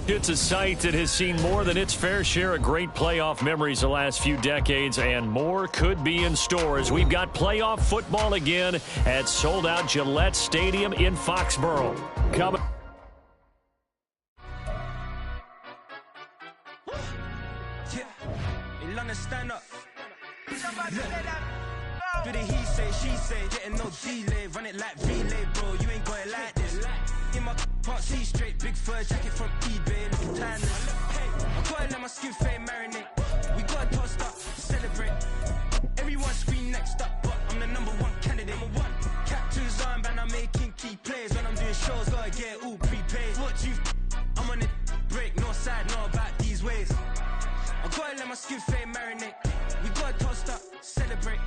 It's a site that has seen more than its fair share of great playoff memories the last few decades, and more could be in store as we've got playoff football again at sold-out Gillette Stadium in Foxborough. Coming. Stand up. Do the he say, she say, getting no delay, run it like relay, bro. You ain't got it like this. In my can't see straight, big fur jacket from eBay, looking timeless. I gotta let my skin fade marinate. We gotta toast up, celebrate. Everyone scream next up, but I'm the #1 candidate. Captain's armband, I'm making key plays. When I'm doing shows, gotta get it all prepaid. What you? I'm on it break, no side, no about these ways. I gotta let my skin fade marinate. We gotta toast up, celebrate.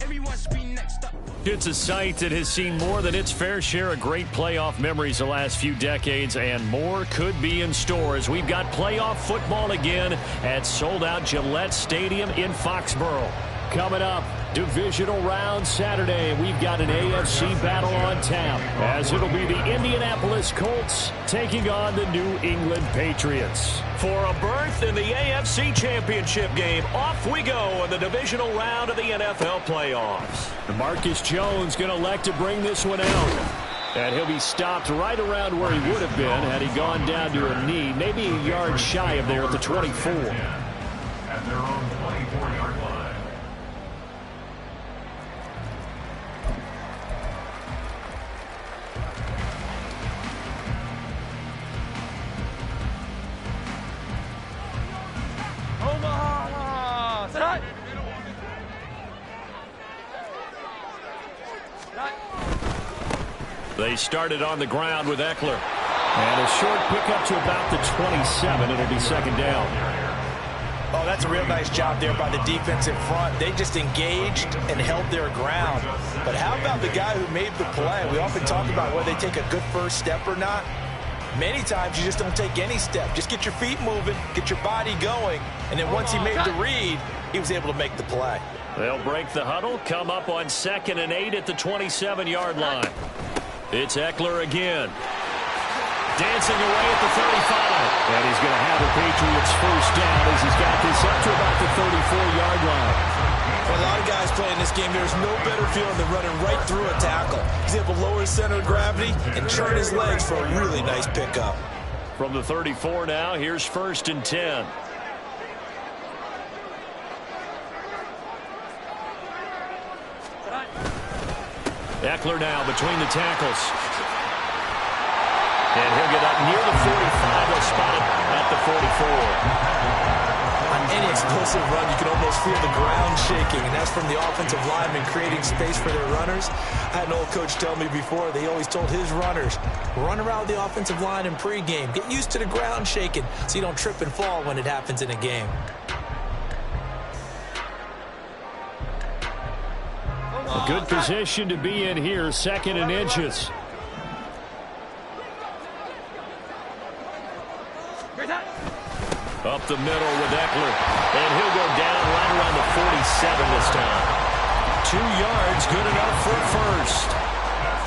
Everyone scream next up. It's a site that has seen more than its fair share of great playoff memories the last few decades, and more could be in store as we've got playoff football again at sold-out Gillette Stadium in Foxborough. Coming up, Divisional Round Saturday. We've got an AFC battle on tap, as it'll be the Indianapolis Colts taking on the New England Patriots. For a berth in the AFC Championship game, off we go in the Divisional Round of the NFL playoffs. Marcus Jones going to elect to bring this one out. And he'll be stopped right around where he would have been had he gone down to a knee, maybe a yard shy of there at the 24. At their own 24-yard line. They started on the ground with Eckler. And a short pickup to about the 27. It'll be second down. Oh, that's a real nice job there by the defense in front. They just engaged and held their ground. But how about the guy who made the play? We often talk about whether they take a good first step or not. Many times you just don't take any step. Just get your feet moving, get your body going, and then once he made the read, he was able to make the play. They'll break the huddle, come up on 2nd and 8 at the 27-yard line. It's Eckler again. Dancing away at the 35. And he's going to have the Patriots first down as he's got this up to about the 34-yard line. For a lot of guys playing this game, there's no better feeling than running right through a tackle. He's able to lower his center of gravity and turn his legs for a really nice pickup. From the 34 now, here's 1st and 10. Eckler now between the tackles. And he'll get up near the 45. They'll spot it at the 44. On any explosive run, you can almost feel the ground shaking, and that's from the offensive linemen creating space for their runners. I had an old coach tell me before, they always told his runners, run around the offensive line in pregame. Get used to the ground shaking so you don't trip and fall when it happens in a game. A good position to be in here, 2nd and inches. Up the middle with Eckler. And he'll go down right around the 47 this time. 2 yards, good enough for first.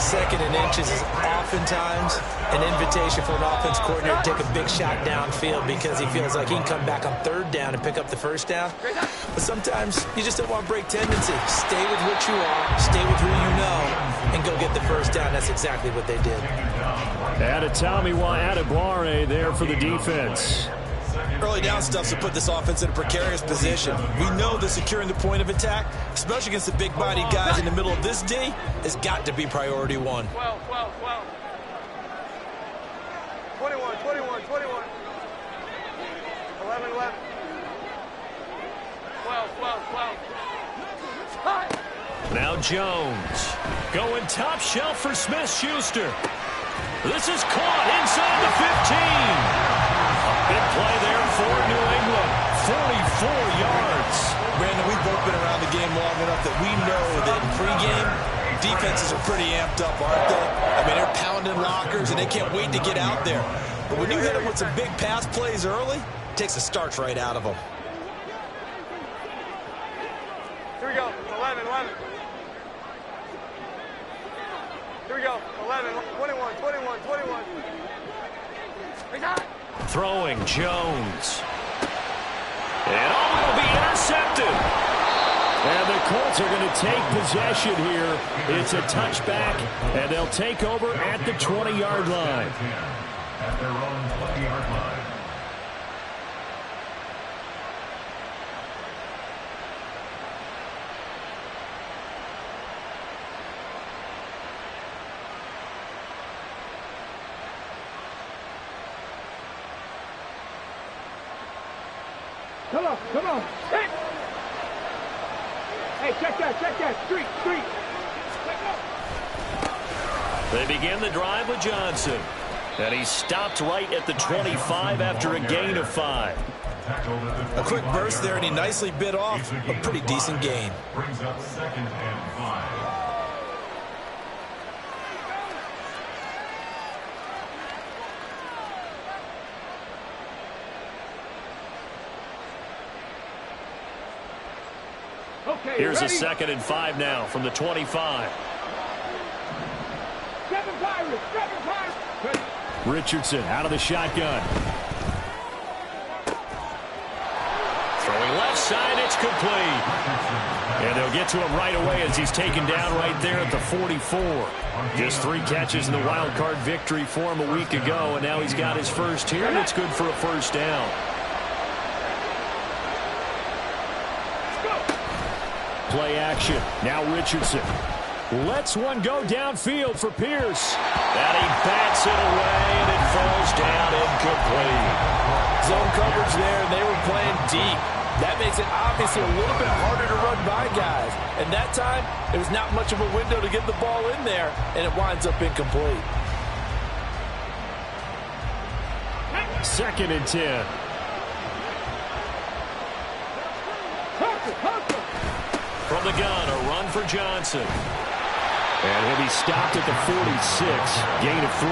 2nd and inches is oftentimes an invitation for an offense coordinator to take a big shot downfield because he feels like he can come back on 3rd down and pick up the first down. But sometimes you just don't want to break tendency. Stay with what you are, stay with who you know, and go get the first down. That's exactly what they did. Adebawore there for the defense. Early down stuff's to put this offense in a precarious position. We know that securing the point of attack, especially against the big-bodied guys in the middle of this D, has got to be priority 1. 12. 21. 11. 12. Now Jones going top shelf for Smith-Schuster. This is caught inside the 15. A big play there for New England. 44 yards. Brandon, we've both been around the game long enough that we know that in pregame, defenses are pretty amped up, aren't they? I mean, they're pounding lockers, and they can't wait to get out there. But when you hit them with some big pass plays early, it takes the starch right out of them. Here we go. 11. Here we go. 11. 21. Throwing Jones. And will be intercepted. And the Colts are going to take possession here. It's a touchback, and they'll take over at the 20-yard line. At their own 20-yard line. Come on. Hey, check that. Street. They begin the drive with Johnson. And he stopped right at the 25 after a gain of 5. A quick burst there, and he nicely bit off a pretty decent gain. Brings up 2nd and 5. Okay, Here's ready? a 2nd and 5 now from the 25. Seven Pirates. Ready. Richardson out of the shotgun. Throwing left side, it's complete. And they'll get to him right away as he's taken down right there at the 44. Just 3 catches in the wild card victory for him a week ago, and now he's got his first here, and it's good for a first down. Play action. Now Richardson lets one go downfield for Pierce. And he bats it away, and it falls down incomplete. Zone coverage there, and they were playing deep. That makes it obviously a little bit harder to run by guys. And that time, it was not much of a window to get the ball in there, and it winds up incomplete. 2nd and 10. From the gun, a run for Johnson. And he'll be stopped at the 46. Gain of 3.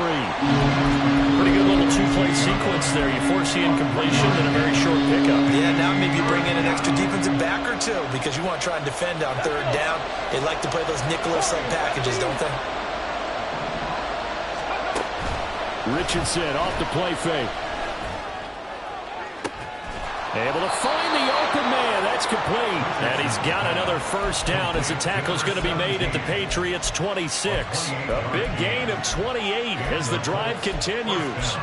Pretty good little 2-play sequence there. You force the incompletion and a very short pickup. Yeah, now maybe you bring in an extra defensive back or 2 because you want to try and defend on 3rd down. They like to play those nickel or sub packages, don't they? Richardson off the play fake. Able to find the open man. That's complete. And he's got another first down as the tackle's going to be made at the Patriots' 26. A big gain of 28 as the drive continues.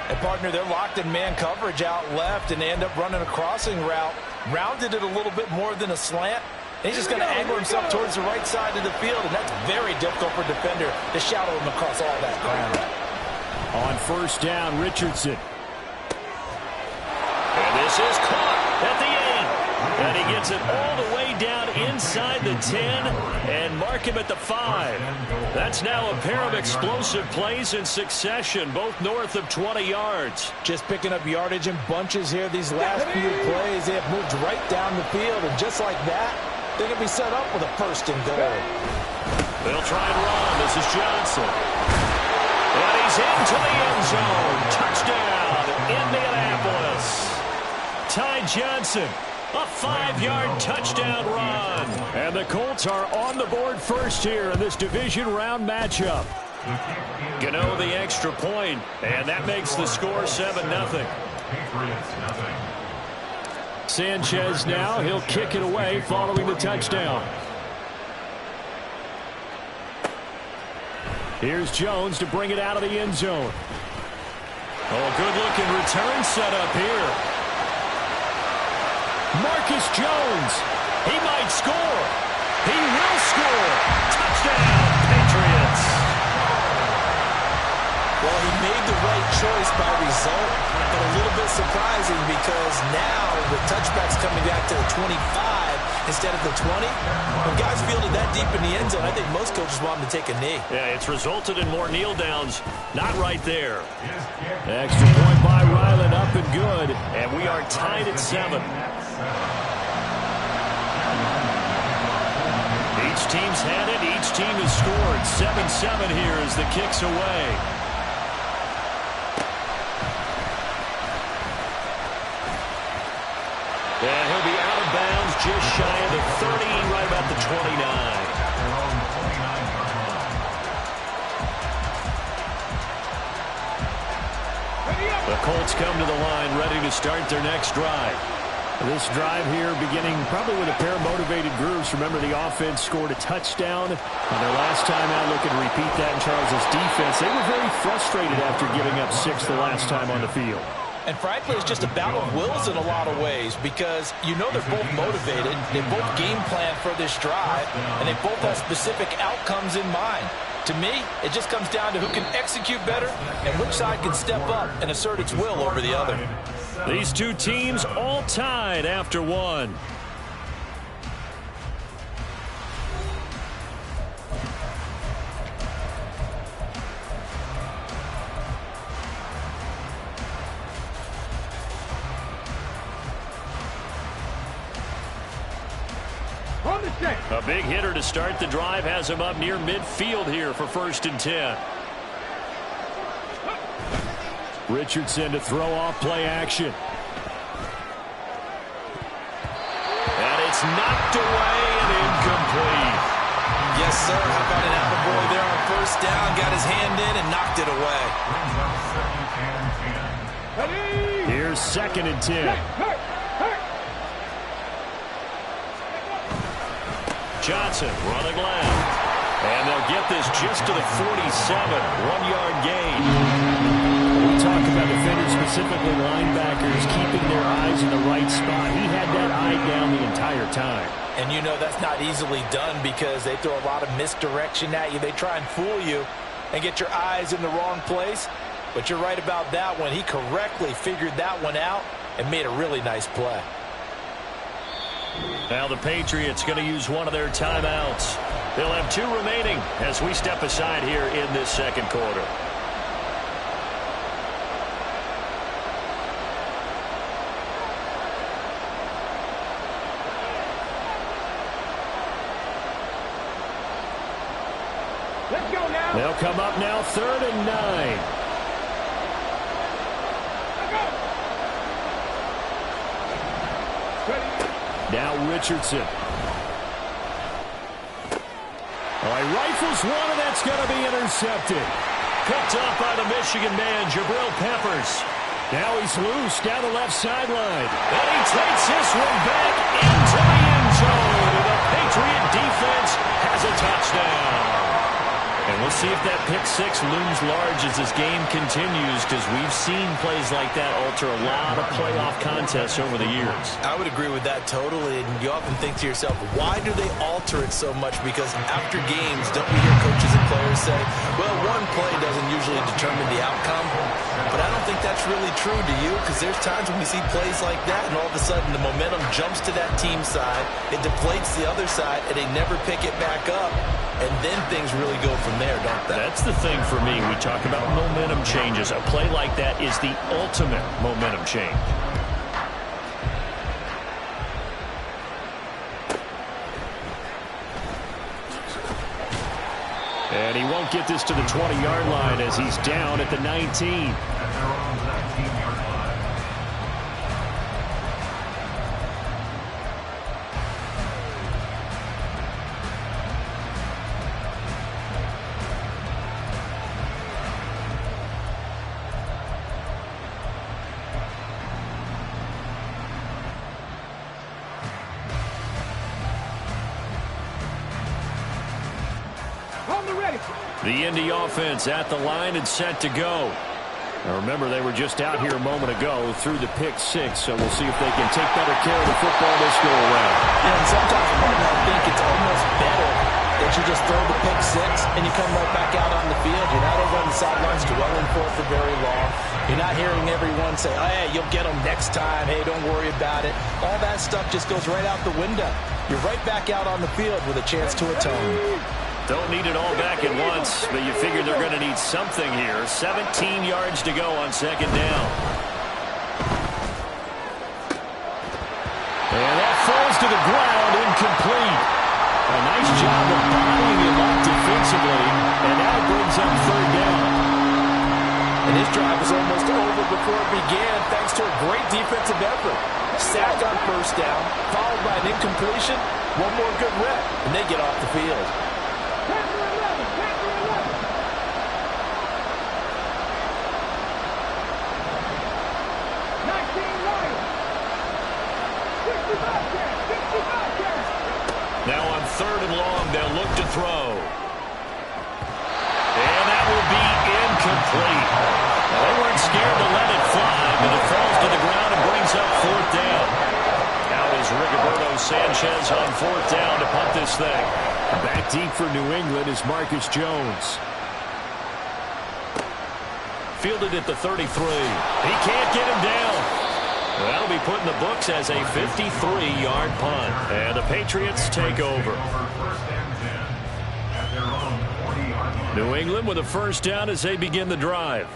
And, partner, they're locked in man coverage out left, and they end up running a crossing route. Rounded it a little bit more than a slant. And he's just going to angle himself towards the right side of the field, and that's very difficult for a defender to shadow him across all that ground. On first down, Richardson. And this is caught at the 8. And he gets it all the way down inside the 10 and mark him at the 5. That's now a pair of explosive plays in succession, both north of 20 yards. Just picking up yardage in bunches here. These last few plays, they have moved right down the field. And just like that, they're going to be set up with a 1st and goal. They'll try and run. This is Johnson. And he's into the end zone. Touchdown, Indianapolis. Ty Johnson, a 5-yard touchdown run. And the Colts are on the board first here in this division round matchup. Gano the extra point, and that makes the score 7-0. Sanchez now, he'll kick it away following the touchdown. Here's Jones to bring it out of the end zone. Oh, good-looking return set up here. Marcus Jones, he might score. He will score. Touchdown, Patriots. Well, he made the right choice by result, but a little bit surprising because now the touchback's coming back to the 25 instead of the 20. When guys fielded that deep in the end zone, I think most coaches want them to take a knee. Yeah, it's resulted in more kneel downs. Not right there. Extra point by Ryland, up and good. And we are tied at 7. Each team's had it. Each team has scored. 7-7 here as the kick's away. And he'll be out of bounds just shy of the 30, right about the 29. Ready up. The Colts come to the line ready to start their next drive. This drive here beginning probably with a pair of motivated groups. Remember, the offense scored a touchdown on their last time out. Looking to repeat that in Charles' defense. They were very frustrated after giving up 6 the last time on the field. And frankly, it's just a battle of wills in a lot of ways because you know they're both motivated. They both game plan for this drive, and they both have specific outcomes in mind. To me, it just comes down to who can execute better and which side can step up and assert its will over the other. These two teams all tied after one. On the set. A big hitter to start the drive has him up near midfield here for 1st and 10. Richardson to throw off play action. And it's knocked away and incomplete. Yes, sir. How about an attaboy there on 1st down? Got his hand in and knocked it away. Ready. Here's 2nd and 10. Hurt. Johnson running left. And they'll get this just to the 47. 1-yard gain. We talk about defenders, specifically linebackers, keeping their eyes in the right spot. He had that eye down the entire time. And you know that's not easily done because they throw a lot of misdirection at you. They try and fool you and get your eyes in the wrong place. But you're right about that one. He correctly figured that one out and made a really nice play. Now the Patriots going to use one of their timeouts. They'll have 2 remaining as we step aside here in this 2nd quarter. Let's go now. They'll come up now 3rd and 9. Let's go. Ready. Now Richardson. All right, rifles one, and that's going to be intercepted. Picked up by the Michigan man, Jabril Peppers. Now he's loose down the left sideline. And he takes this one back into the end zone. And the Patriot defense has a touchdown. And we'll see if that pick 6 looms large as this game continues, because we've seen plays like that alter a lot of playoff contests over the years. I would agree with that totally. And you often think to yourself, why do they alter it so much? Because after games, don't we hear coaches and players say, well, one play doesn't usually determine the outcome. But I don't think that's really true, do you? Because there's times when we see plays like that, and all of a sudden the momentum jumps to that team side, it deflates the other side, and they never pick it back up. And then things really go from there, don't they? That's the thing for me. We talk about momentum changes. A play like that is the ultimate momentum change. And he won't get this to the 20-yard line as he's down at the 19. The Indy offense at the line and set to go. Now remember, they were just out here a moment ago through the pick 6, so we'll see if they can take better care of the football this go around. And sometimes, partner, I think it's almost better that you just throw the pick 6 and you come right back out on the field. You're not over on the sidelines dwelling for it for very long. You're not hearing everyone say, oh, hey, you'll get them next time. Hey, don't worry about it. All that stuff just goes right out the window. You're right back out on the field with a chance to atone. Don't need it all back at once, but you figure they're going to need something here. 17 yards to go on 2nd down. And that falls to the ground, incomplete. A nice job of bodying him up defensively, and now brings up 3rd down. And his drive was almost over before it began, thanks to a great defensive effort. Sack on 1st down, followed by an incompletion, one more good rep, and they get off the field. Now on 3rd and long, they'll look to throw. And that will be incomplete. They weren't scared to let it fly, but it falls to the ground and brings up 4th down. Now is Rigoberto Sanchez on 4th down to punt this thing. Back deep for New England is Marcus Jones. Fielded at the 33. He can't get him down. That'll be put in the books as a 53-yard punt. And the Patriots take over. New England with a 1st down as they begin the drive.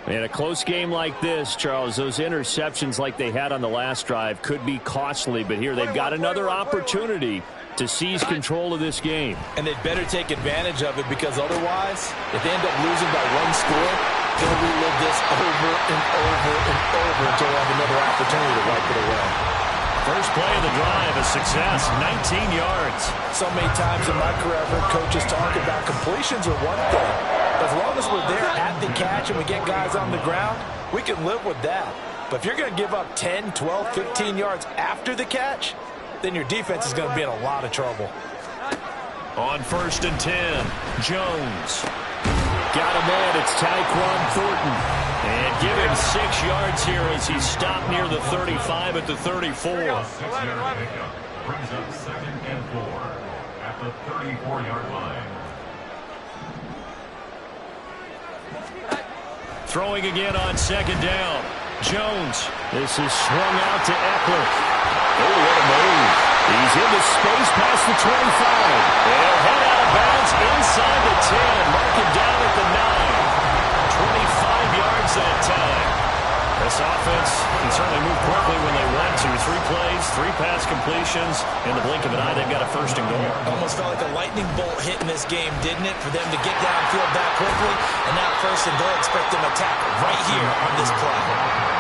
In a close game like this, Charles, those interceptions like they had on the last drive could be costly, but here they've got another opportunity to seize control of this game. And they'd better take advantage of it, because otherwise, if they end up losing by 1 score, they'll relive this over and over and over until they have another opportunity to wipe it away. First play of the drive, a success, 19 yards. So many times in my career, I've heard coaches talk about completions are one thing. As long as we're there at the catch and we get guys on the ground, we can live with that. But if you're going to give up 10, 12, 15 yards after the catch, then your defense is going to be in a lot of trouble. On 1st and 10, Jones. Got him in, it's Tyquan Thornton. And give him 6 yards here as he stopped near the 35 at the 34. 6-yard pickup brings up 2nd and 4 at the 34-yard line. Throwing again on 2nd down. Jones. This is swung out to Eckler. Oh, what a move. He's into space past the 25. They'll head out of bounds inside the 10. Mark him down at the 9. 25 yards that time. This offense can certainly move quickly when they want to. 3 plays, 3 pass completions. In the blink of an eye, they've got a 1st and goal. Almost felt like a lightning bolt hit in this game, didn't it? For them to get downfield that quickly. And now 1st and goal, expect them to tackle right here on this play.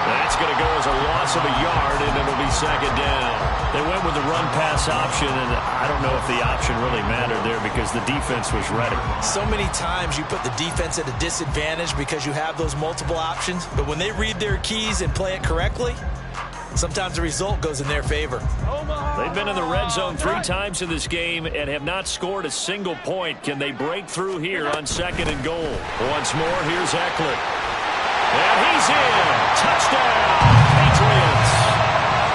That's going to go as a loss of a yard, and it'll be 2nd down. They went with the run-pass option, and I don't know if the option really mattered there because the defense was ready. So many times you put the defense at a disadvantage because you have those multiple options, but when they read their keys and play it correctly, sometimes the result goes in their favor. They've been in the red zone 3 times in this game and have not scored a single point. Can they break through here on 2nd and goal? Once more, here's Eckler. And he's in. Touchdown, Patriots.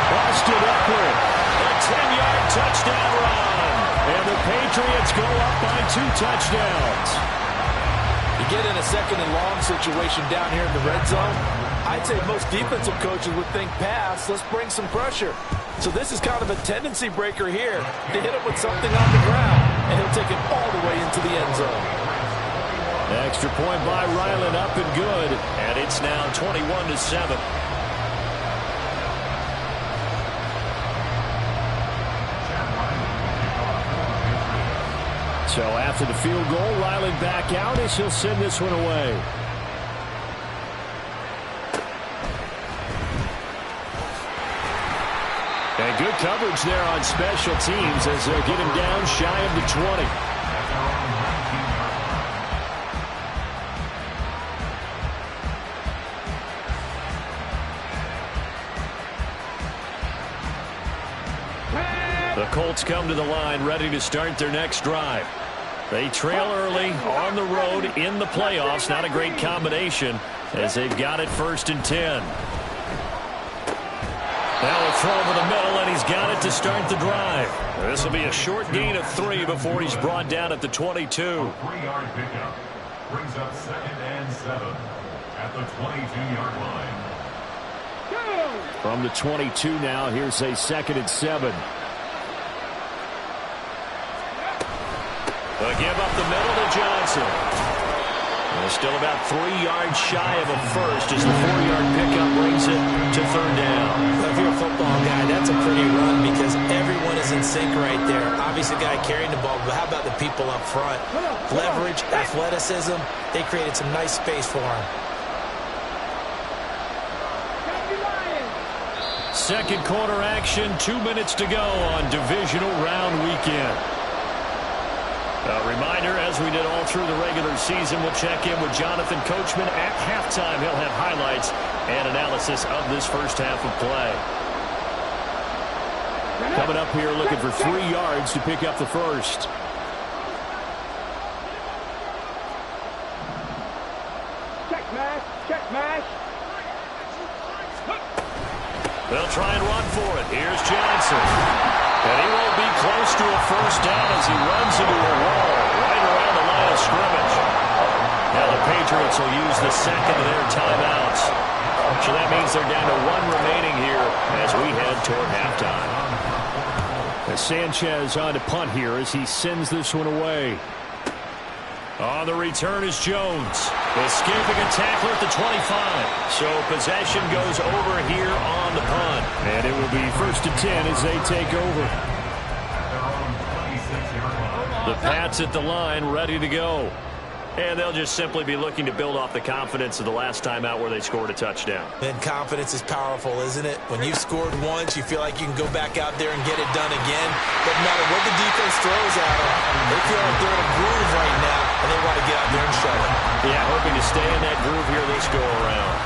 Austin Eckler, a 10-yard touchdown run. And the Patriots go up by 2 touchdowns. You get in a 2nd and long situation down here in the red zone, I'd say most defensive coaches would think pass, let's bring some pressure. So this is kind of a tendency breaker here to hit him with something on the ground, and he'll take it all the way into the end zone. Extra point by Ryland, up and good. And it's now 21-7. So after the field goal, Ryland back out as he'll send this one away. And good coverage there on special teams as they'll get him down shy of the 20. The Colts come to the line ready to start their next drive. They trail early on the road in the playoffs. Not a great combination as they've got it 1st and 10. Now a throw over the middle, and he's got it to start the drive. This will be a short gain of 3 before he's brought down at the 22. 3-yard pickup brings up 2nd and 7 at the 22-yard line. From the 22 now, here's a 2nd and 7. A give up the middle to Johnson. They're still about 3 yards shy of a 1st as the 4-yard pickup brings it to 3rd down. Well, if you're a football guy, that's a pretty run because everyone is in sync right there. Obviously, the guy carrying the ball, but how about the people up front? Leverage, athleticism, they created some nice space for him. Second quarter action, 2 minutes to go on Divisional Round weekend. A reminder, as we did all through the regular season, we'll check in with Jonathan Coachman at halftime. He'll have highlights and analysis of this first half of play. Coming up here looking for 3 yards to pick up the first. Check mash. Check mash. They'll try and run for it. Here's Johnson. And he won't be close to a first down as he runs into a wall right around the line of scrimmage. Now the Patriots will use the second of their timeouts. So that means they're down to 1 remaining here as we head toward halftime. As Sanchez on to punt here as he sends this one away. On the return is Jones. Escaping a tackler at the 25. So possession goes over here on the punt. And it will be 1st and 10 as they take over. The Pats at the line ready to go. And they'll just simply be looking to build off the confidence of the last time out where they scored a touchdown. And confidence is powerful, isn't it? When you've scored once, you feel like you can go back out there and get it done again. Doesn't matter what the defense throws at them. They feel like they're in a groove right now, and they want to get out there and show it. Yeah, hoping to stay in that groove here this go-around.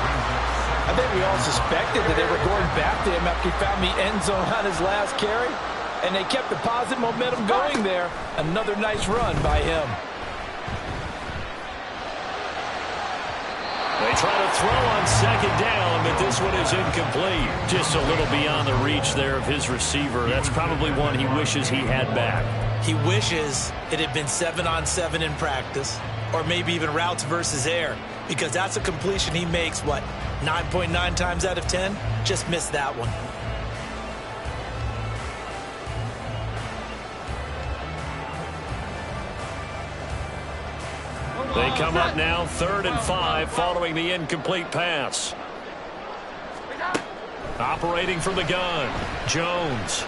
I think we all suspected that they were going back to him after he found the end zone on his last carry, and they kept the positive momentum going there. Another nice run by him. They try to throw on 2nd down, but this one is incomplete. Just a little beyond the reach there of his receiver. That's probably one he wishes he had back. He wishes it had been 7-on-7 in practice, or maybe even routes versus air, because that's a completion he makes, 9.9 times out of 10? Just missed that one. They come up now 3rd and 5 following the incomplete pass. Operating from the gun, Jones.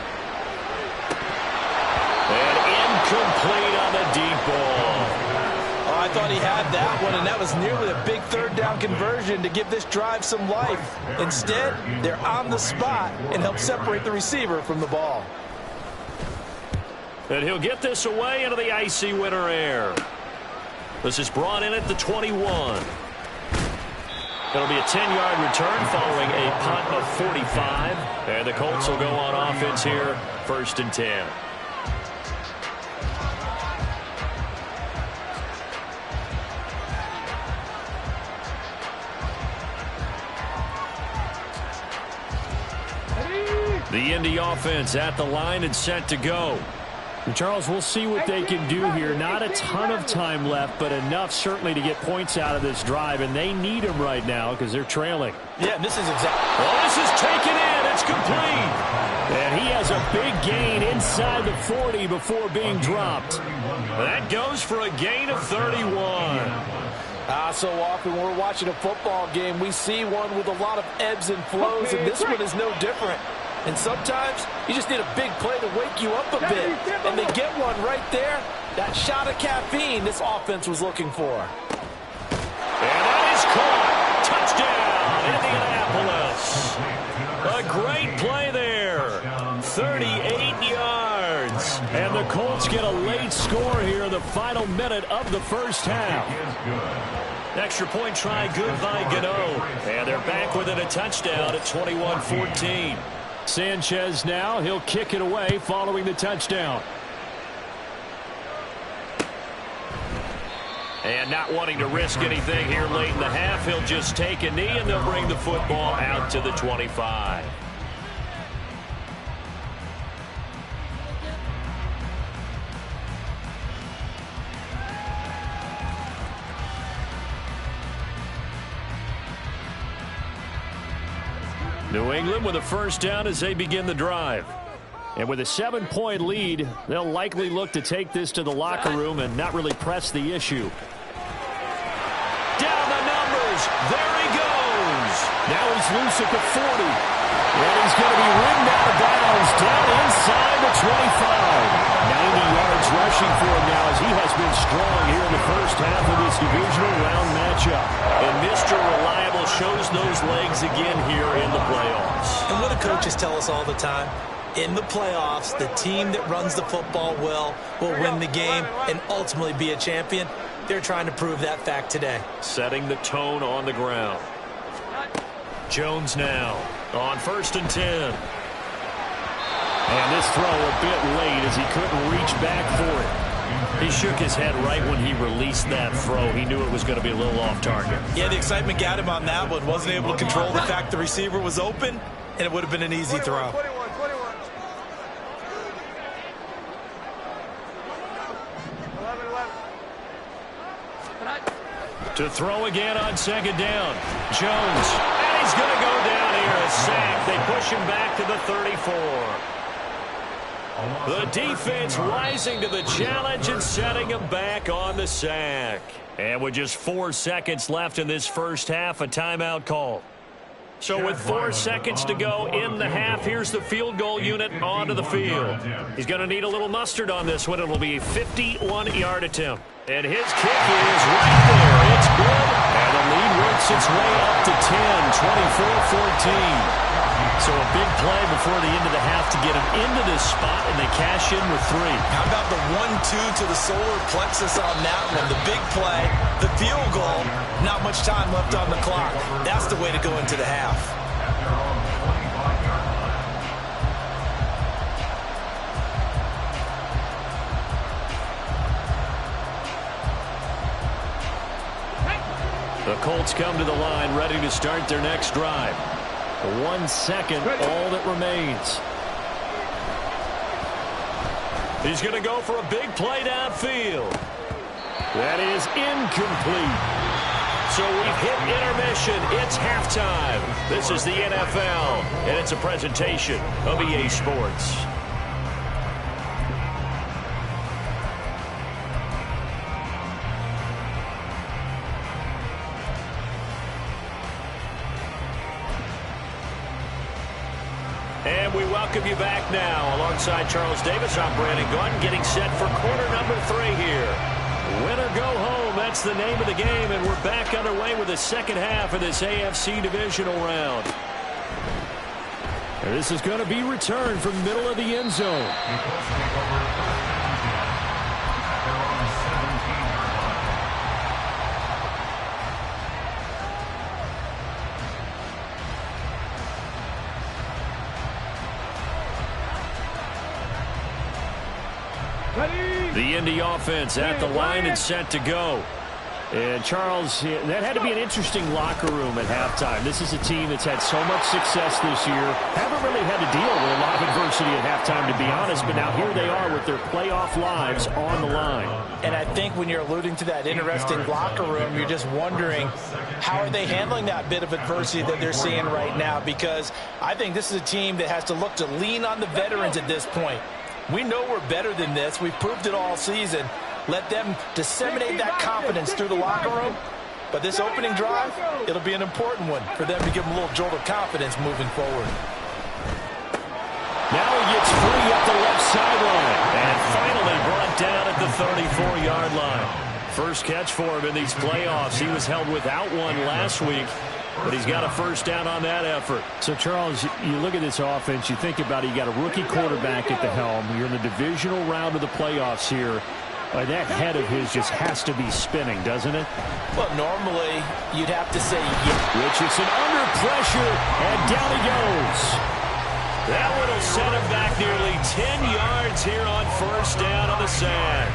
And incomplete on the deep ball. Oh, I thought he had that one, and that was nearly a big 3rd down conversion to give this drive some life. Instead, they're on the spot and help separate the receiver from the ball. And he'll get this away into the icy winter air. This is brought in at the 21. It'll be a 10-yard return following a punt of 45. And the Colts will go on offense here, 1st and 10. The Indy offense at the line and set to go. And Charles, we'll see what they can do here. Not a ton of time left, but enough certainly to get points out of this drive, and they need them right now because they're trailing. Yeah, this is exactly. Well, this is taken in. It's complete. And he has a big gain inside the 40 before being dropped. That goes for a gain of 31. So often when we're watching a football game, we see one with a lot of ebbs and flows, and this one is no different. And sometimes you just need a big play to wake you up a bit. And they get one right there. That shot of caffeine this offense was looking for. And that is caught. Touchdown, Indianapolis. A great play there. 38 yards. And the Colts get a late score here in the final minute of the first half. Extra point try good by Gano. And they're back within a touchdown at 21-14. Sanchez now, he'll kick it away following the touchdown. And not wanting to risk anything here late in the half, he'll just take a knee and they'll bring the football out to the 25. New England with a first down as they begin the drive. And with a 7-point lead, they'll likely look to take this to the locker room and not really press the issue. Down the numbers. There he goes. Now he's loose at the 40. And he's going to be ridden out of bounds down inside the 25. 90 yards rushing for him now as he has been strong here in the first half of this divisional round matchup. And Mr. Reliable shows those legs again here in the playoffs. And what do coaches tell us all the time? In the playoffs, the team that runs the football well will win the game and ultimately be a champion. They're trying to prove that fact today. Setting the tone on the ground. Jones now on 1st and 10. And this throw a bit late as he couldn't reach back for it. He shook his head right when he released that throw. He knew it was going to be a little off target. Yeah, the excitement got him on that one. Wasn't able to control the fact the receiver was open, and it would have been an easy throw. 21. To throw again on second down. Jones. And he's going to go down here. A sack. They push him back to the 34. The defense rising to the challenge and setting him back on the sack. And with just 4 seconds left in this first half, a timeout call. So with 4 seconds to go in the half, here's the field goal unit onto the field. He's going to need a little mustard on this one. It'll be a 51-yard attempt. And his kick is right there. It's good. And the lead works its way up to 10, 24-14. So a big play before the end of the half to get him into this spot, and they cash in with 3. How about the 1-2 to the solar plexus on that one? The big play, the field goal, not much time left on the clock. That's the way to go into the half. The Colts come to the line ready to start their next drive. 1 second, all that remains. He's going to go for a big play downfield. That is incomplete. So we've hit intermission. It's halftime. This is the NFL, and it's a presentation of EA Sports. And we welcome you back now. Alongside Charles Davis, I'm Brandon Gordon, getting set for quarter number 3 here. Win or go home, that's the name of the game, and we're back underway with the second half of this AFC Divisional Round. And this is going to be returned from the middle of the end zone. The Indy offense at the line and set to go. And Charles, that had to be an interesting locker room at halftime. This is a team that's had so much success this year. Haven't really had to deal with a lot of adversity at halftime, to be honest. But now here they are with their playoff lives on the line. And I think when you're alluding to that interesting locker room, you're just wondering how are they handling that bit of adversity that they're seeing right now? Because I think this is a team that has to look to lean on the veterans at this point. We know we're better than this. We've proved it all season. Let them disseminate that confidence through the locker room. But this opening drive, it'll be an important one for them to give them a little jolt of confidence moving forward. Now he gets free up the left sideline. And finally brought down at the 34-yard line. First catch for him in these playoffs. He was held without one last week. But he's got a first down on that effort. So, Charles, you look at this offense, you think about it, you got a rookie quarterback at the helm. You're in the divisional round of the playoffs here. That head of his just has to be spinning, doesn't it? Well, normally, you'd have to say yes. Richardson under pressure, and down he goes. That one will set him back nearly 10 yards here on first down on the sack.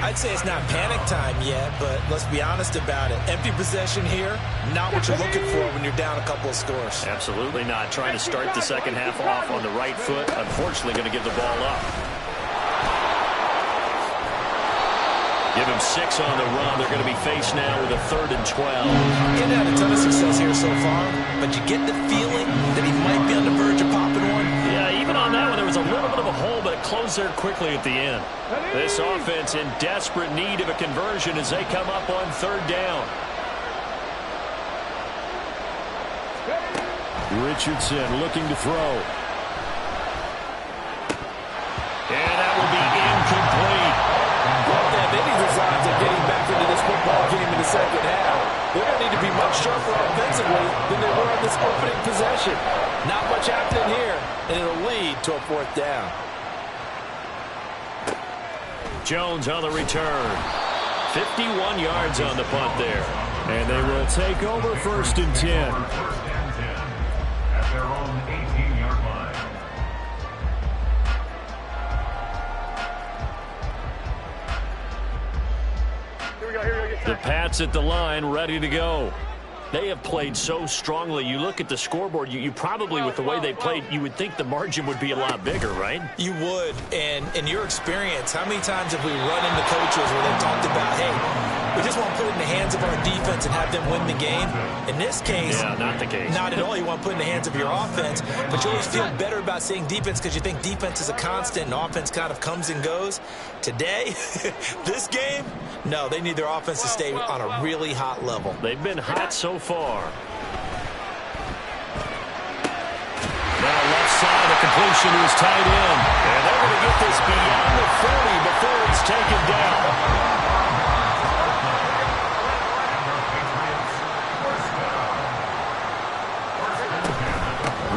I'd say it's not panic time yet, but let's be honest about it. Empty possession here, not what you're looking for when you're down a couple of scores. Absolutely not. Trying to start the second half off on the right foot. Unfortunately, going to give the ball up. Give him 6 on the run. They're going to be faced now with a 3rd and 12. He's had a ton of success here so far, but you get the feeling that he might be on the verge of popping one. Yeah, even on that one, there was a little bit of a hole, but it closed there quickly at the end. This offense in desperate need of a conversion as they come up on 3rd down. Richardson looking to throw. And that will be incomplete. Well, they have any designs of getting back into this football game in the second half. They're going to need to be much sharper offensively than they were on this opening possession. Not much happening here, and it'll lead to a 4th down. Jones on the return. 51 yards on the punt there. And they will take over 1st and 10. At their own 18-yard line. The Pats at the line, ready to go. They have played so strongly. You look at the scoreboard, you probably, with the way they played, you would think the margin would be a lot bigger, right? You would. And in your experience, how many times have we run into coaches where they've talked about, hey, we just want to put it in the hands of our defense and have them win the game? In this case, yeah, not the case. Not at all. You want to put it in the hands of your offense, but you always feel better about saying defense because you think defense is a constant and offense kind of comes and goes. Today, this game, no, they need their offense to stay on a really hot level. They've been hot so far. Now left side, a completion to his tight end. And they're going to get this beyond the 40 before it's taken down.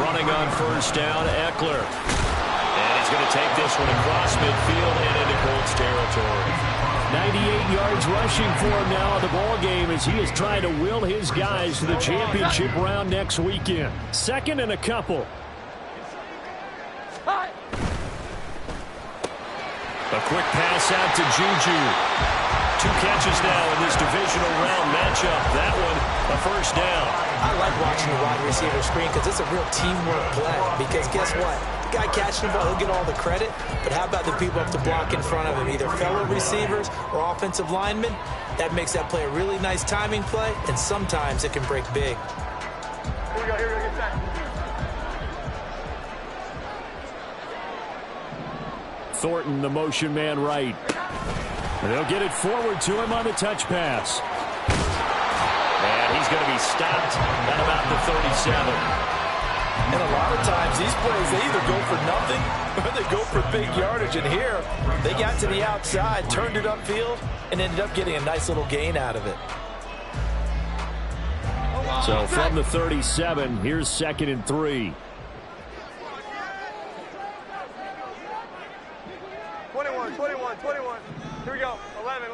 Running on first down, Eckler. And he's going to take this one across midfield and into Colts territory. 98 yards rushing for him now in the ball game as he is trying to will his guys to the championship round next weekend. Second and a couple. A quick pass out to Juju. 2 catches now in this divisional round matchup. That one, a first down. I like watching the wide receiver screen because it's a real teamwork play. Because guess what? The guy catching the ball, he'll get all the credit. But how about the people up to block in front of him, either fellow receivers or offensive linemen? That makes that play a really nice timing play, and sometimes it can break big. Here we go, get set. Thornton, the motion man right. And they'll get it forward to him on the touch pass. And he's going to be stopped at about the 37. And a lot of times these plays, they either go for nothing or they go for big yardage. And here, they got to the outside, turned it upfield, and ended up getting a nice little gain out of it. So from the 37, here's 2nd and 3. 21. Here we go. 11.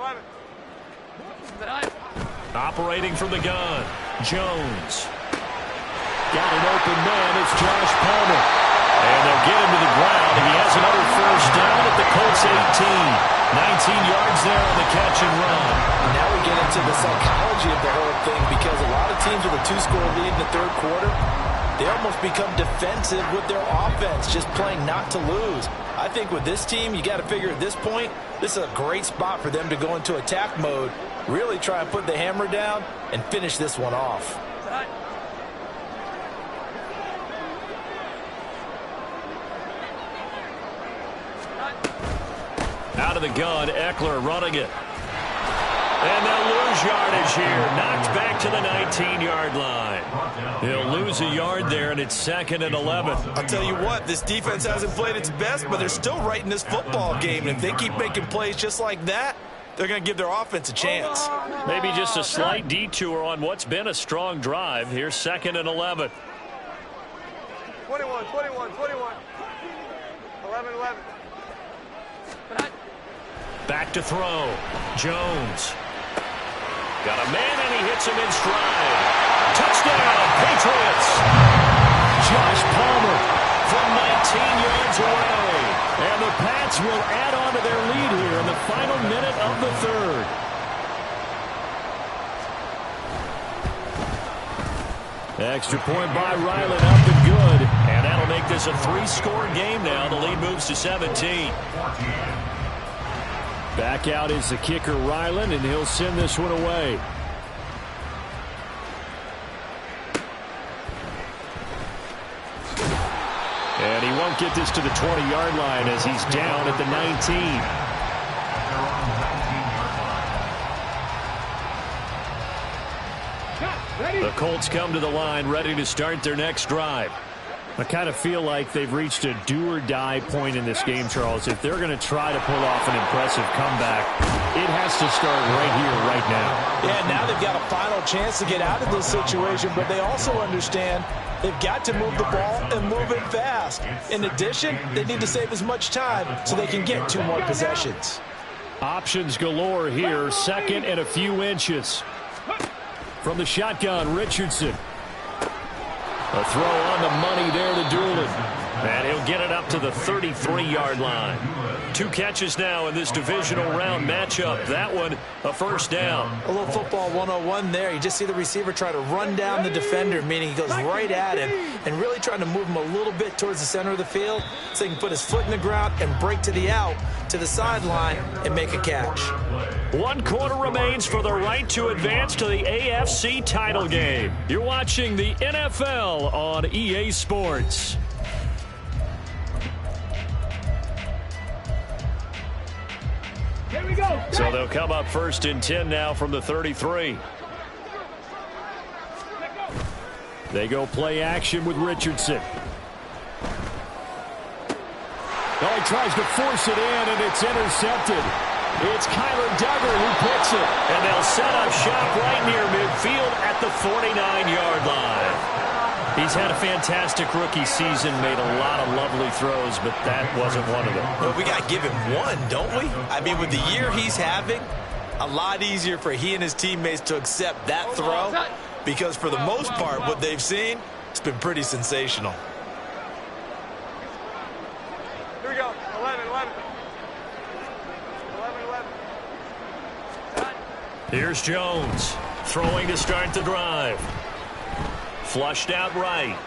Operating from the gun, Jones. Got an open man, it's Josh Palmer. And they'll get him to the ground, and he has another first down at the Colts 18. 19 yards there on the catch and run. And now we get into the psychology of the whole thing, because a lot of teams with a 2-score lead in the third quarter, they almost become defensive with their offense, just playing not to lose. I think with this team, you got to figure at this point, this is a great spot for them to go into attack mode, really try and put the hammer down and finish this one off. Out of the gun, Eckler running it. And they'll lose yardage here. Knocked back to the 19-yard line. He'll lose a yard there, and it's 2nd and 11. I'll tell you what, this defense hasn't played its best, but they're still right in this football game. And if they keep making plays just like that, they're going to give their offense a chance. Maybe just a slight detour on what's been a strong drive. Here's 2nd and 11. 21. 11. Back to throw. Jones. Got a man, and he hits him in stride. Touchdown, Patriots. Josh Palmer from 19 yards away. And the Pats will add on to their lead here in the final minute of the third. Extra point by Ryland, up and good. And that'll make this a 3-score game now. The lead moves to 17. Back out is the kicker, Ryland, and he'll send this one away. And he won't get this to the 20-yard line as he's down at the 19. The Colts come to the line ready to start their next drive. I kind of feel like they've reached a do-or-die point in this game, Charles. If they're going to try to pull off an impressive comeback, it has to start right here, right now. Yeah, now they've got a final chance to get out of this situation, but they also understand they've got to move the ball and move it fast. In addition, they need to save as much time so they can get 2 more possessions. Options galore here, 2nd and a few inches. From the shotgun, Richardson. A throw on the money there to Doolin. And he'll get it up to the 33-yard line. 2 catches now in this divisional round matchup. That one, a first down. A little football 101 there. You just see the receiver try to run down the defender, meaning he goes right at him and really trying to move him a little bit towards the center of the field so he can put his foot in the ground and break to the out, to the sideline, and make a catch. 1 quarter remains for the right to advance to the AFC title game. You're watching the NFL on EA Sports. Here we go. So they'll come up 1st and 10 now from the 33. They go play action with Richardson. Oh, he tries to force it in, and it's intercepted. It's Kyler Duggar who picks it. And they'll set up shop right near midfield at the 49-yard line. He's had a fantastic rookie season, made a lot of lovely throws, but that wasn't one of them. Well, we got to give him one, don't we? I mean, with the year he's having, a lot easier for he and his teammates to accept that throw because for the most part, what they've seen, it's been pretty sensational. Here we go. 11, 11. 11, 11. Here's Jones, throwing to start the drive. Flushed out right.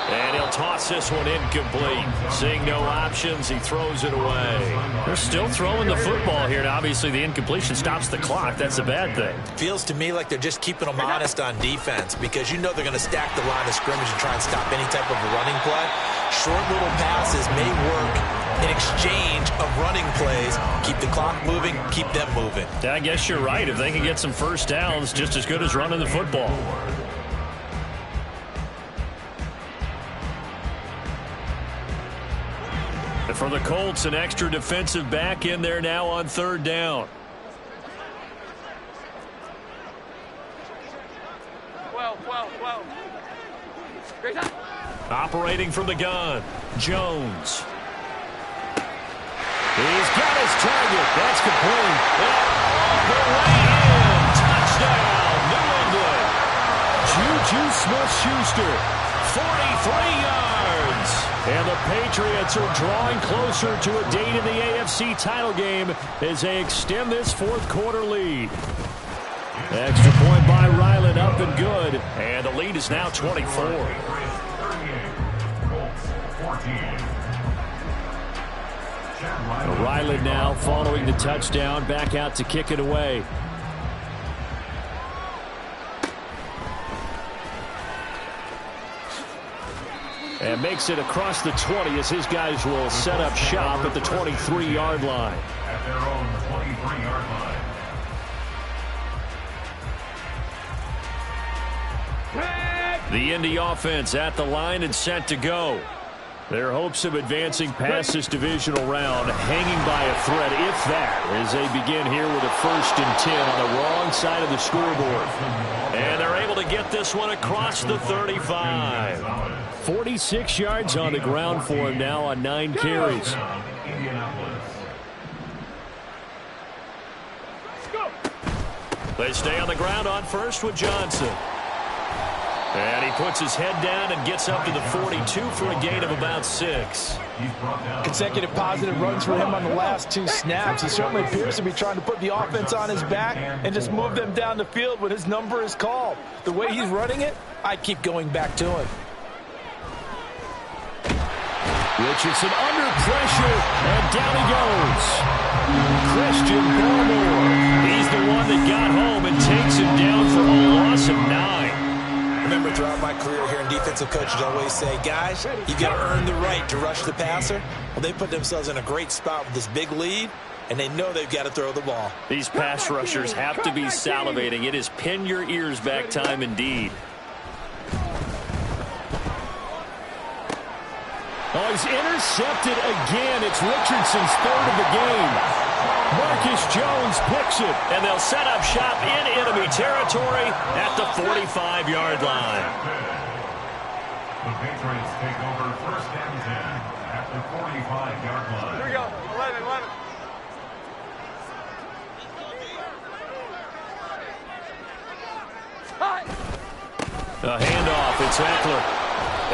And he'll toss this one incomplete. Seeing no options, he throws it away. They're still throwing the football here, and obviously the incompletion stops the clock. That's a bad thing. Feels to me like they're just keeping them honest on defense because you know they're going to stack the line of scrimmage and try and stop any type of a running play. Short little passes may work in exchange of running plays. Keep the clock moving, keep them moving. Yeah, I guess you're right. If they can get some first downs, just as good as running the football. For the Colts, an extra defensive back in there now on 3rd down. 12, 12, 12. Great time. Operating from the gun, Jones. He's got his target. That's complete. All the way in. Touchdown, New England. Juju Smith-Schuster, 43 yards. And the Patriots are drawing closer to a date in the AFC title game as they extend this 4th quarter lead. Extra point by Ryland, up and good. And the lead is now 24. Ryland now following the touchdown, back out to kick it away. And makes it across the 20 as his guys will set up shop at the 23-yard line. At their own 23-yard line. The Indy offense at the line and set to go. Their hopes of advancing past this divisional round hanging by a thread, if that, as they begin here with a 1st and 10 on the wrong side of the scoreboard. And they're able to get this one across the 35. 46 yards on the ground for him now on 9 carries. They stay on the ground on 1st with Johnson. And he puts his head down and gets up to the 42 for a gain of about 6. Consecutive positive runs for him on the last 2 snaps. He certainly appears to be trying to put the offense on his back and just move them down the field when his number is called. The way he's running it, I keep going back to him. Richardson under pressure, and down he goes. Christian Barmore. He's the one that got home and takes him down for a loss of 9. Remember, throughout my career here in defensive coaches always say, guys, you got to earn the right to rush the passer. Well, they put themselves in a great spot with this big lead, and they know they've got to throw the ball. These pass rushers have to be salivating. It is pin your ears back time indeed. Oh, he's intercepted again. It's Richardson's 3rd of the game. Marcus Jones picks it. And they'll set up shop in enemy territory at the 45-yard line. The Patriots take over 1st and 10 at the 45-yard line. Here we go. 11, 11. A handoff. It's Eckler.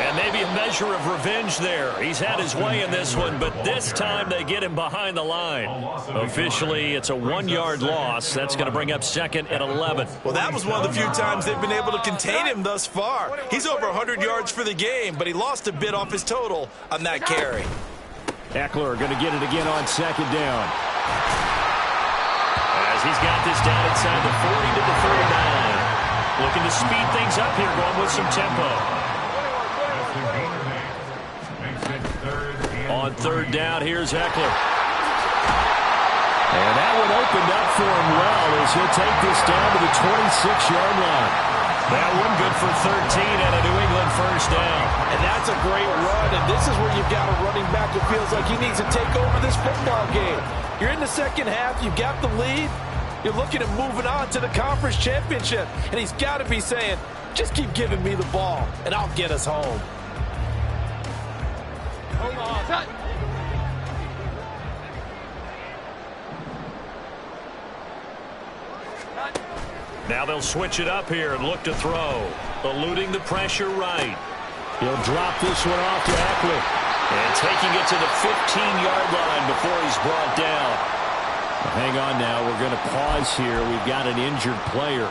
And maybe a measure of revenge there. He's had his way in this one, but this time they get him behind the line. Officially, it's a 1-yard loss. That's going to bring up 2nd and 11. Well, that was one of the few times they've been able to contain him thus far. He's over 100 yards for the game, but he lost a bit off his total on that carry. Eckler going to get it again on 2nd down. As he's got this down inside the 40 to the 39. Looking to speed things up here, going with some tempo. On 3rd down, here's Eckler. And that one opened up for him well as he'll take this down to the 26-yard line. That one good for 13 and a New England first down. And that's a great run, and this is where you've got a running back who feels like he needs to take over this football game. You're in the second half, you've got the lead, you're looking at moving on to the conference championship, and he's got to be saying, just keep giving me the ball, and I'll get us home. Now they'll switch it up here and look to throw. Eluding the pressure right. He'll drop this one off to Eckler. And taking it to the 15-yard line before he's brought down. Hang on now. We're going to pause here. We've got an injured player.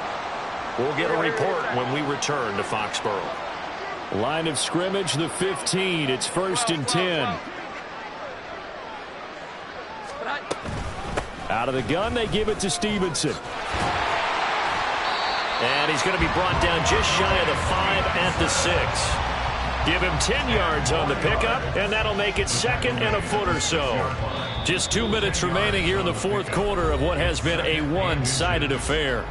We'll get a report when we return to Foxborough. Line of scrimmage, the 15. It's 1st and 10. Out of the gun, they give it to Stevenson. And he's going to be brought down just shy of the 5 at the 6. Give him 10 yards on the pickup, and that'll make it 2nd and a foot or so. Just 2 minutes remaining here in the 4th quarter of what has been a one-sided affair.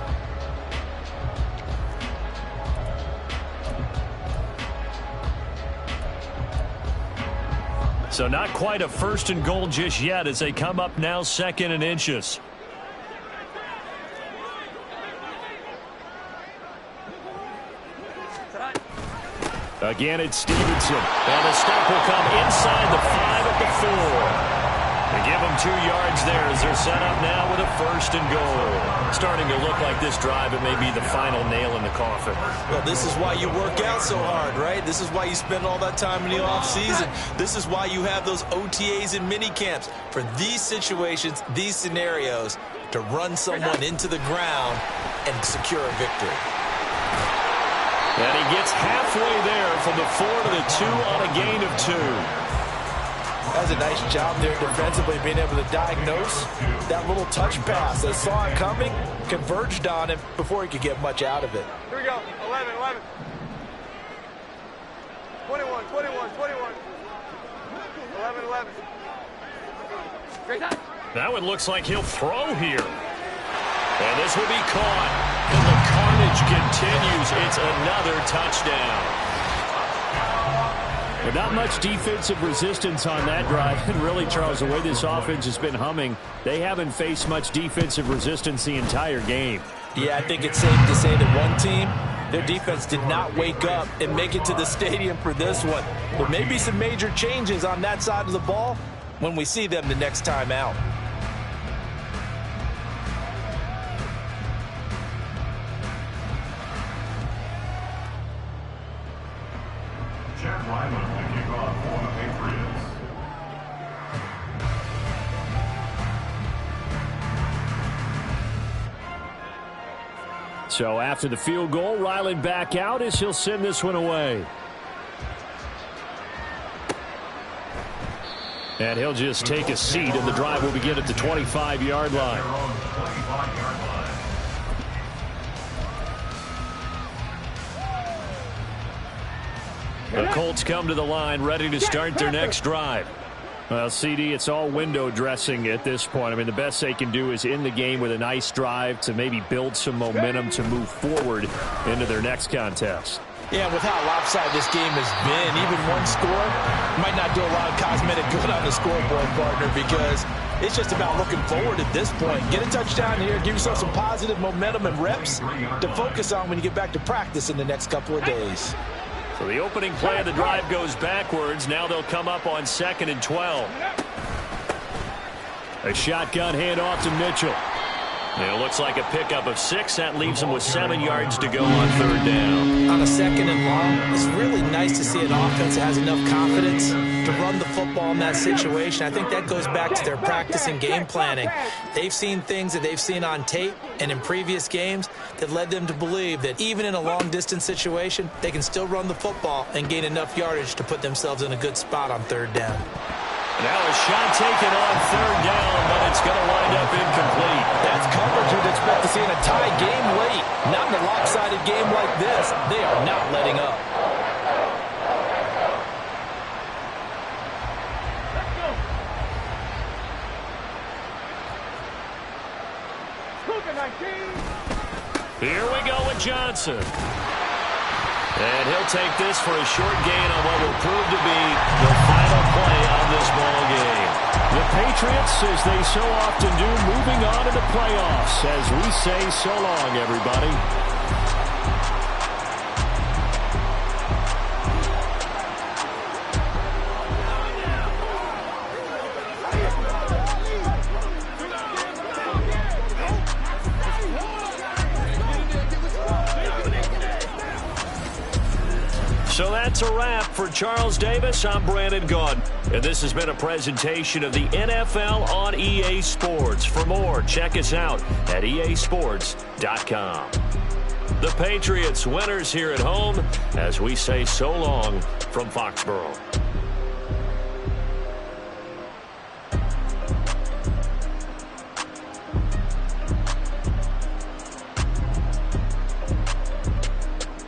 So not quite a 1st and goal just yet as they come up now 2nd and inches. Again, it's Stevenson. And the stop will come inside the 5 at the 4. They give them 2 yards there as they're set up now with a 1st and goal. Starting to look like this drive, it may be the final nail in the coffin. Well, this is why you work out so hard, right? This is why you spend all that time in the offseason. This is why you have those OTAs and mini camps for these situations, these scenarios, to run someone into the ground and secure a victory. And he gets halfway there from the 4 to the 2 on a gain of 2. That's a nice job there defensively, being able to diagnose that little touch pass. They saw it coming, converged on him before he could get much out of it. Here we go. 11, 11. 21, 21, 21. 11, 11. Great time. That one looks like he'll throw here. And this will be caught. And the carnage continues. It's another touchdown. But not much defensive resistance on that drive. And really, Charles, the way this offense has been humming, they haven't faced much defensive resistance the entire game. Yeah, I think it's safe to say that one team, their defense did not wake up and make it to the stadium for this one. There may be some major changes on that side of the ball when we see them the next time out. So after the field goal, Ryland back out as he'll send this one away. And he'll just take a seat, and the drive will begin at the 25-yard line. The Colts come to the line, ready to start their next drive. Well, CD, it's all window dressing at this point. I mean, the best they can do is end the game with a nice drive to maybe build some momentum to move forward into their next contest. Yeah, with how lopsided this game has been, even one score might not do a lot of cosmetic good on the scoreboard, partner, because it's just about looking forward at this point. Get a touchdown here, give yourself some positive momentum and reps to focus on when you get back to practice in the next couple of days. So the opening play of the drive goes backwards. Now they'll come up on 2nd and 12. A shotgun handoff to Mitchell. It looks like a pickup of 6. That leaves them with 7 yards to go on 3rd down. On a 2nd and long, it's really nice to see an offense that has enough confidence to run the football in that situation. I think that goes back to their practice and game planning. They've seen things that they've seen on tape and in previous games that led them to believe that even in a long-distance situation, they can still run the football and gain enough yardage to put themselves in a good spot on 3rd down. Now a shot taken on 3rd down, but it's going to wind up incomplete. That's coverage you'd expect to see in a tie game late. Not in a lopsided game like this. They are not letting up. Here we go with Johnson. And he'll take this for a short gain on what will prove to be the final play of this ball game. The Patriots, as they so often do, moving on to the playoffs. As we say, so long, everybody. So that's a wrap for Charles Davis. I'm Brandon Gaudin. And this has been a presentation of the NFL on EA Sports. For more, check us out at easports.com. The Patriots winners here at home as we say so long from Foxborough.